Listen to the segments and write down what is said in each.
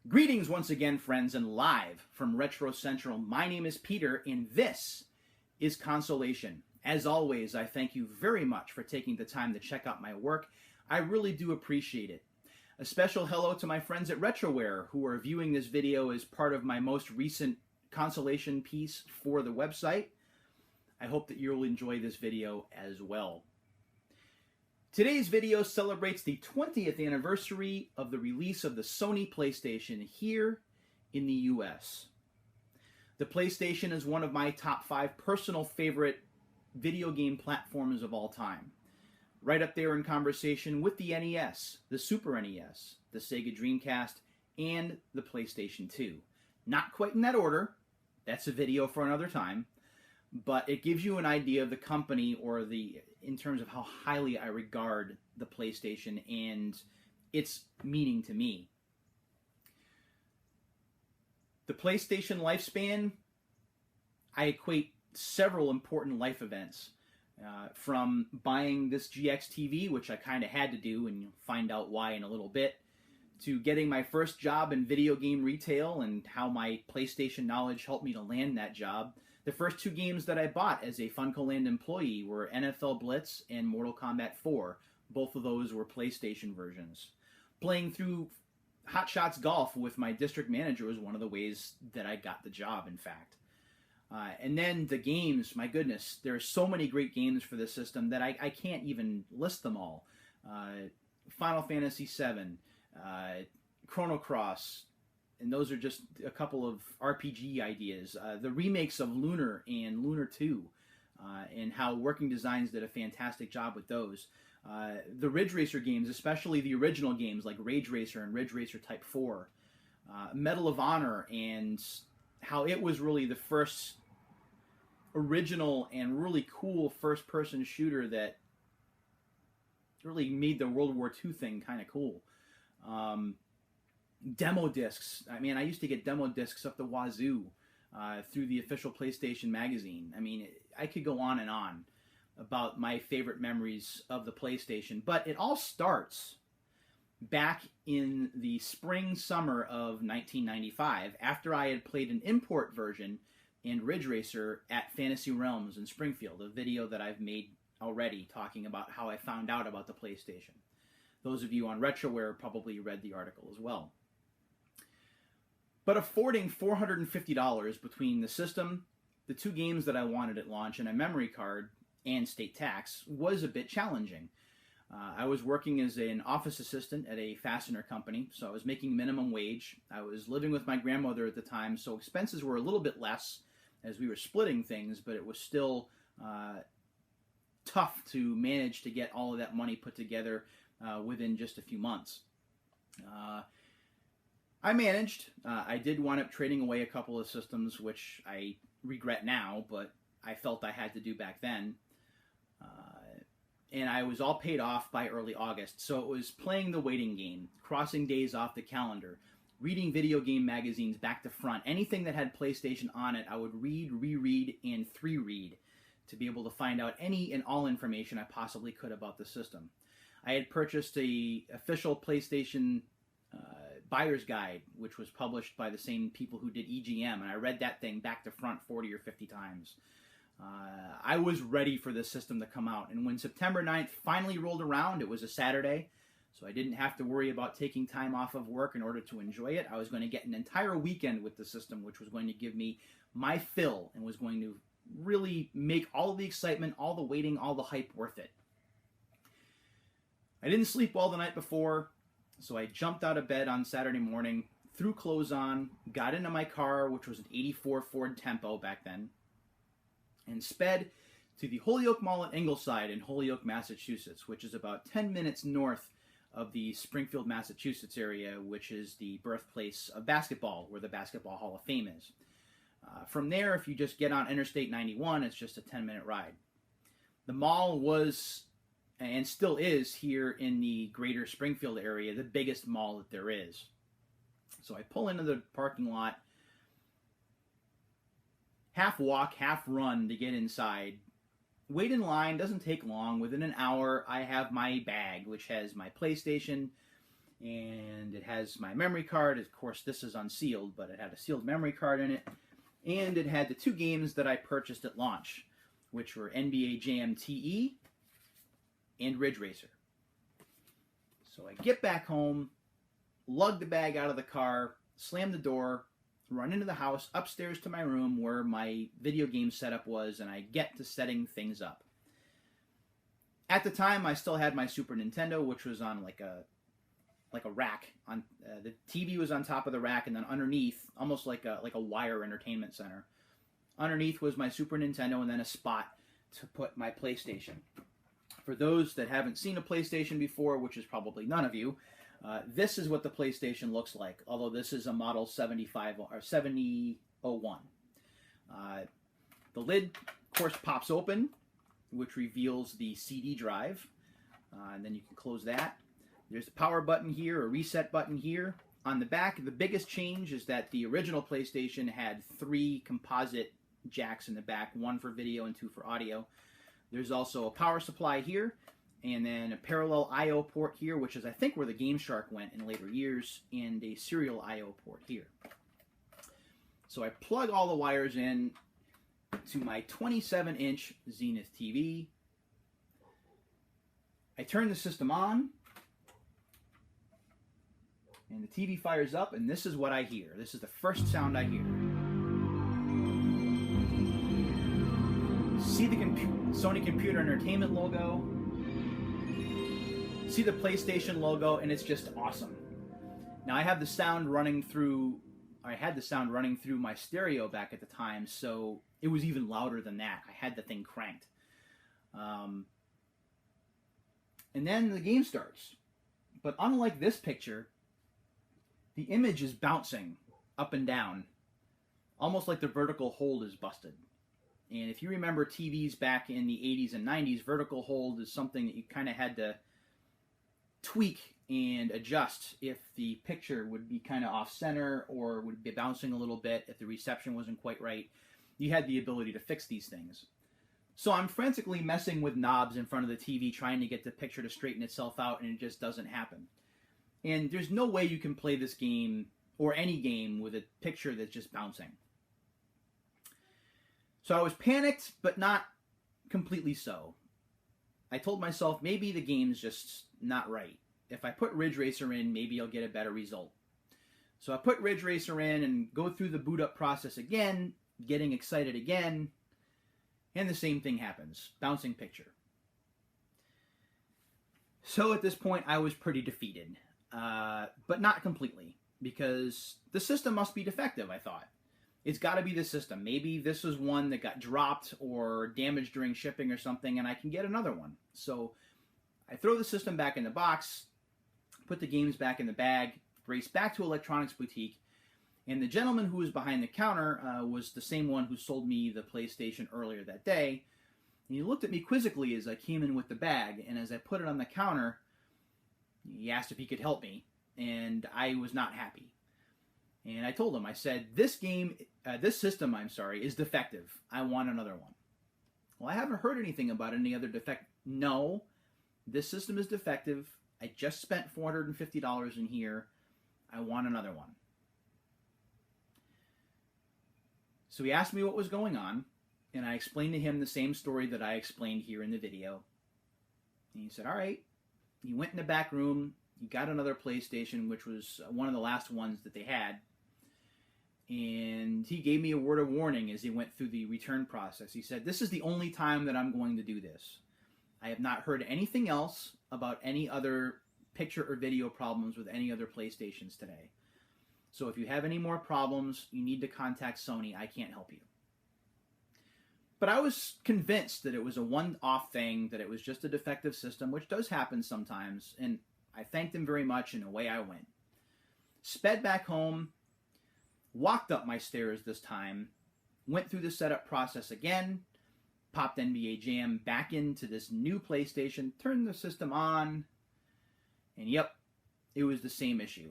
Greetings once again, friends, and live from Retro Central. My name is Peter, and this is Consolation. As always, I thank you very much for taking the time to check out my work. I really do appreciate it. A special hello to my friends at Retroware who are viewing this video as part of my most recent consolation piece for the website. I hope that you'll enjoy this video as well. Today's video celebrates the 20th anniversary of the release of the Sony PlayStation here in the US. The PlayStation is one of my top 5 personal favorite video game platforms of all time. Right up there in conversation with the NES, the Super NES, the Sega Dreamcast, and the PlayStation 2. Not quite in that order. That's a video for another time. But it gives you an idea of the company or in terms of how highly I regard the PlayStation and its meaning to me. The PlayStation lifespan, I equate several important life events. From buying this GX TV, which I kind of had to do, and you'll find out why in a little bit, to getting my first job in video game retail and how my PlayStation knowledge helped me to land that job. The first 2 games that I bought as a FuncoLand employee were NFL Blitz and Mortal Kombat 4. Both of those were PlayStation versions. Playing through Hot Shots Golf with my district manager was one of the ways that I got the job, in fact. And then the games, my goodness, there are so many great games for this system that I can't even list them all. Final Fantasy VII, Chrono Cross, and those are just a couple of RPG ideas. The remakes of Lunar and Lunar 2, and how Working Designs did a fantastic job with those. The Ridge Racer games, especially the original games like Rage Racer and Ridge Racer Type 4. Medal of Honor, and how it was really the first original and really cool first-person shooter that really made the World War II thing kind of cool. Demo discs. I mean, I used to get demo discs up the wazoo through the official PlayStation magazine. I mean, I could go on and on about my favorite memories of the PlayStation, but it all starts back in the spring-summer of 1995, after I had played an import version and Ridge Racer at Fantasy Realms in Springfield, a video that I've made already talking about how I found out about the PlayStation. Those of you on Retroware probably read the article as well. But affording $450 between the system, the 2 games that I wanted at launch, and a memory card and state tax was a bit challenging. I was working as an office assistant at a fastener company, so I was making minimum wage. I was living with my grandmother at the time, so expenses were a little bit less as we were splitting things, but it was still tough to manage to get all of that money put together within just a few months. I managed. I did wind up trading away a couple of systems, which I regret now, but I felt I had to do back then. And I was all paid off by early August, so it was playing the waiting game, crossing days off the calendar, reading video game magazines back to front. Anything that had PlayStation on it, I would read, reread, and 3-read to be able to find out any and all information I possibly could about the system. I had purchased the official PlayStation buyer's guide, which was published by the same people who did EGM, and I read that thing back to front 40 or 50 times. I was ready for this system to come out, and when September 9th finally rolled around, it was a Saturday, so I didn't have to worry about taking time off of work in order to enjoy it. I was going to get an entire weekend with the system, which was going to give me my fill and was going to really make all the excitement, all the waiting, all the hype worth it. I didn't sleep well the night before, so I jumped out of bed on Saturday morning, threw clothes on, got into my car, which was an '84 Ford Tempo back then, and sped to the Holyoke Mall at Ingleside in Holyoke, Massachusetts, which is about 10 minutes north of the Springfield, Massachusetts area, which is the birthplace of basketball, where the Basketball Hall of Fame is. From there, if you just get on Interstate 91, it's just a 10-minute ride. The mall was, and still is, here in the greater Springfield area, the biggest mall that there is. So I pull into the parking lot, half walk, half run to get inside. Wait in line, doesn't take long. Within an hour, I have my bag, which has my PlayStation and it has my memory card. Of course, this is unsealed, but it had a sealed memory card in it, and it had the 2 games that I purchased at launch, which were NBA Jam TE and Ridge Racer. So I get back home, lug the bag out of the car, slam the door, run into the house, upstairs to my room where my video game setup was, and I get to setting things up. At the time, I still had my Super Nintendo, which was on like a rack. On the TV was on top of the rack, and then underneath, almost like a wire entertainment center, underneath was my Super Nintendo, and then a spot to put my PlayStation. For those that haven't seen a PlayStation before, which is probably none of you, this is what the PlayStation looks like, although this is a model 7001. The lid, of course, pops open, which reveals the CD drive, and then you can close that. There's a power button here, a reset button here. On the back, the biggest change is that the original PlayStation had 3 composite jacks in the back, 1 for video and 2 for audio. There's also a power supply here, and then a parallel I/O port here, which is I think where the Game Shark went in later years, and a serial I/O port here. So I plug all the wires in to my 27-inch Zenith TV. I turn the system on, and the TV fires up, and this is what I hear. This is the first sound I hear. See the Sony Computer Entertainment logo. See the PlayStation logo, and it's just awesome. Now I have the sound running through, I had the sound running through my stereo back at the time, so it was even louder than that. I had the thing cranked. And then the game starts. But unlike this picture, the image is bouncing up and down, almost like the vertical hold is busted. And if you remember TVs back in the 80s and 90s, vertical hold is something that you kind of had to tweak and adjust if the picture would be kind of off-center or would be bouncing a little bit, if the reception wasn't quite right. You had the ability to fix these things. So I'm frantically messing with knobs in front of the TV trying to get the picture to straighten itself out, and it just doesn't happen. And there's no way you can play this game, or any game, with a picture that's just bouncing. So I was panicked, but not completely so. I told myself, maybe the game's just not right. If I put Ridge Racer in, maybe I'll get a better result. So I put Ridge Racer in and go through the boot up process again, getting excited again, and the same thing happens. Bouncing picture. So at this point, I was pretty defeated. But not completely, because the system must be defective, I thought. It's got to be the system. Maybe this was one that got dropped or damaged during shipping or something, and I can get another one. So I throw the system back in the box, put the games back in the bag, race back to Electronics Boutique, and the gentleman who was behind the counter was the same one who sold me the PlayStation earlier that day. And he looked at me quizzically as I came in with the bag, and as I put it on the counter, he asked if he could help me, and I was not happy. And I told him, I said, this system, is defective. I want another one. Well, I haven't heard anything about any other defect. No, this system is defective. I just spent $450 in here. I want another one. So he asked me what was going on, and I explained to him the same story that I explained here in the video. And he said, all right. He went in the back room. He got another PlayStation, which was one of the last ones that they had. And he gave me a word of warning as he went through the return process. He said, this is the only time that I'm going to do this. I have not heard anything else about any other picture or video problems with any other PlayStations today. So if you have any more problems, you need to contact Sony. I can't help you. But I was convinced that it was a one-off thing, that it was just a defective system, which does happen sometimes. And I thanked him very much, and away I went. Sped back home, walked up my stairs this time, went through the setup process again, popped NBA Jam back into this new PlayStation, turned the system on, and yep, it was the same issue.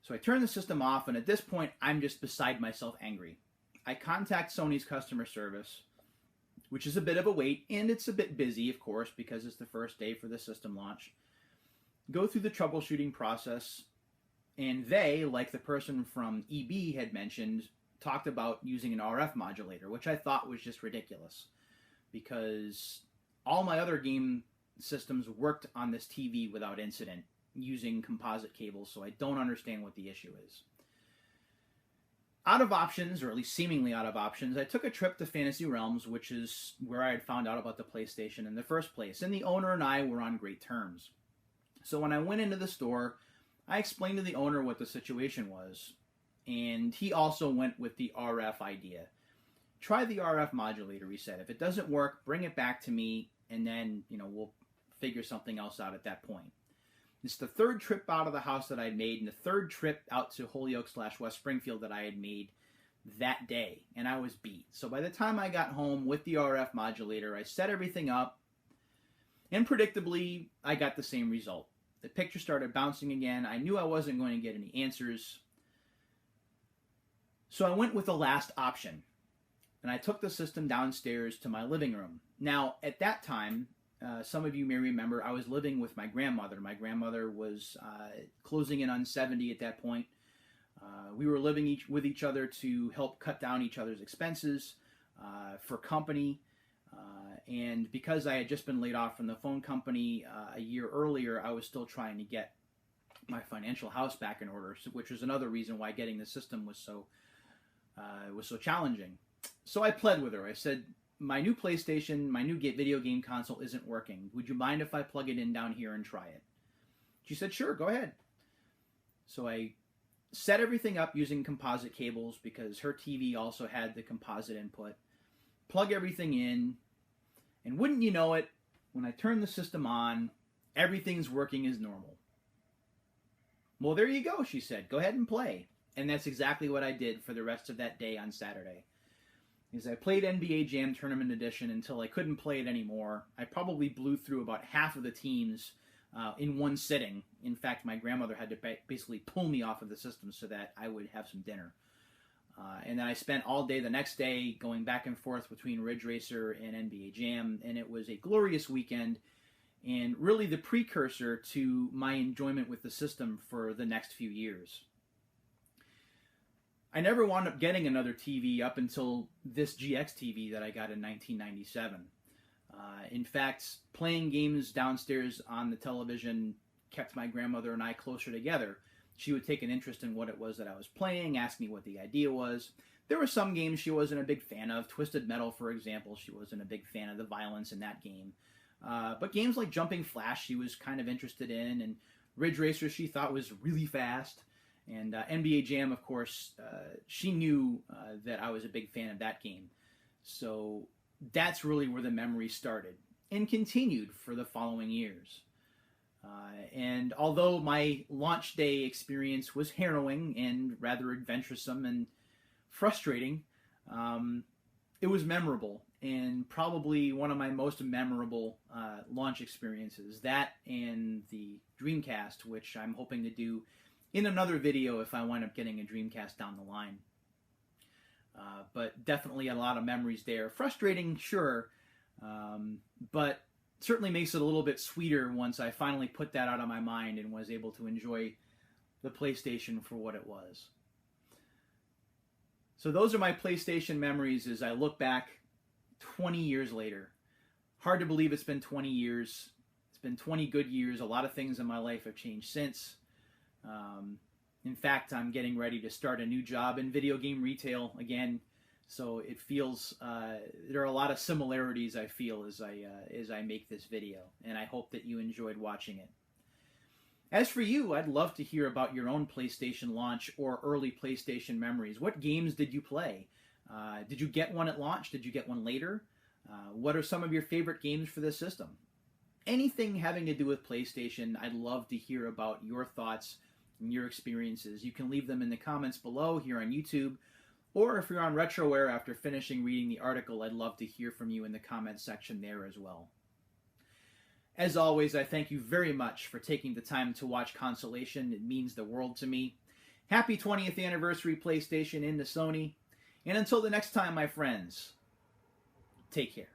So I turned the system off, and at this point, I'm just beside myself angry. I contact Sony's customer service, which is a bit of a wait, and it's a bit busy, of course, because it's the first day for the system launch. go through the troubleshooting process, and they, like the person from EB had mentioned, talked about using an RF modulator, which I thought was just ridiculous because all my other game systems worked on this TV without incident using composite cables, so I don't understand what the issue is. Out of options, or at least seemingly out of options, I took a trip to Fantasy Realms, which is where I had found out about the PlayStation in the first place, and the owner and I were on great terms. So when I went into the store, I explained to the owner what the situation was, and he also went with the RF idea. Try the RF modulator, he said. If it doesn't work, bring it back to me, and then, we'll figure something else out at that point. It's the third trip out of the house that I'd made, and the third trip out to Holyoke/West Springfield that I had made that day, and I was beat. So by the time I got home with the RF modulator, I set everything up, and predictably, I got the same result. The picture started bouncing again. I knew I wasn't going to get any answers. So I went with the last option, and I took the system downstairs to my living room. Now, at that time, some of you may remember, I was living with my grandmother. My grandmother was closing in on 70 at that point. We were living with each other to help cut down each other's expenses for company. And because I had just been laid off from the phone company a year earlier, I was still trying to get my financial house back in order, which was another reason why getting the system was so challenging. So I pled with her. I said, my new PlayStation, my new video game console isn't working. Would you mind if I plug it in down here and try it? She said, sure, go ahead. So I set everything up using composite cables because her TV also had the composite input. Plug everything in, and wouldn't you know it, when I turn the system on, everything's working as normal. Well, there you go, she said. Go ahead and play. And that's exactly what I did for the rest of that day on Saturday. Is I played NBA Jam Tournament Edition until I couldn't play it anymore. I probably blew through about half of the teams in one sitting. In fact, my grandmother had to basically pull me off of the system so that I would have some dinner. And then I spent all day the next day going back and forth between Ridge Racer and NBA Jam, and it was a glorious weekend and really the precursor to my enjoyment with the system for the next few years. I never wound up getting another TV up until this GX TV that I got in 1997. In fact, playing games downstairs on the television kept my grandmother and I closer together. She would take an interest in what it was that I was playing, ask me what the idea was. There were some games she wasn't a big fan of. Twisted Metal, for example, she wasn't a big fan of the violence in that game. But games like Jumping Flash she was kind of interested in, and Ridge Racer she thought was really fast. And NBA Jam, of course, she knew that I was a big fan of that game. So that's really where the memory started and continued for the following years. And although my launch day experience was harrowing and rather adventuresome and frustrating, it was memorable and probably one of my most memorable launch experiences. That and the Dreamcast, which I'm hoping to do in another video if I wind up getting a Dreamcast down the line. But definitely a lot of memories there. Frustrating, sure, but certainly makes it a little bit sweeter once I finally put that out of my mind and was able to enjoy the PlayStation for what it was. So those are my PlayStation memories as I look back 20 years later. Hard to believe it's been 20 years. It's been 20 good years. A lot of things in my life have changed since. In fact, I'm getting ready to start a new job in video game retail again. So it feels, there are a lot of similarities I feel as I make this video, and I hope that you enjoyed watching it. As for you, I'd love to hear about your own PlayStation launch or early PlayStation memories. What games did you play? Did you get one at launch? Did you get one later? What are some of your favorite games for this system? Anything having to do with PlayStation, I'd love to hear about your thoughts and your experiences. You can leave them in the comments below here on YouTube, or if you're on RetroWare after finishing reading the article, I'd love to hear from you in the comments section there as well. As always, I thank you very much for taking the time to watch Consolation. It means the world to me. Happy 20th anniversary PlayStation into Sony. And until the next time, my friends, take care.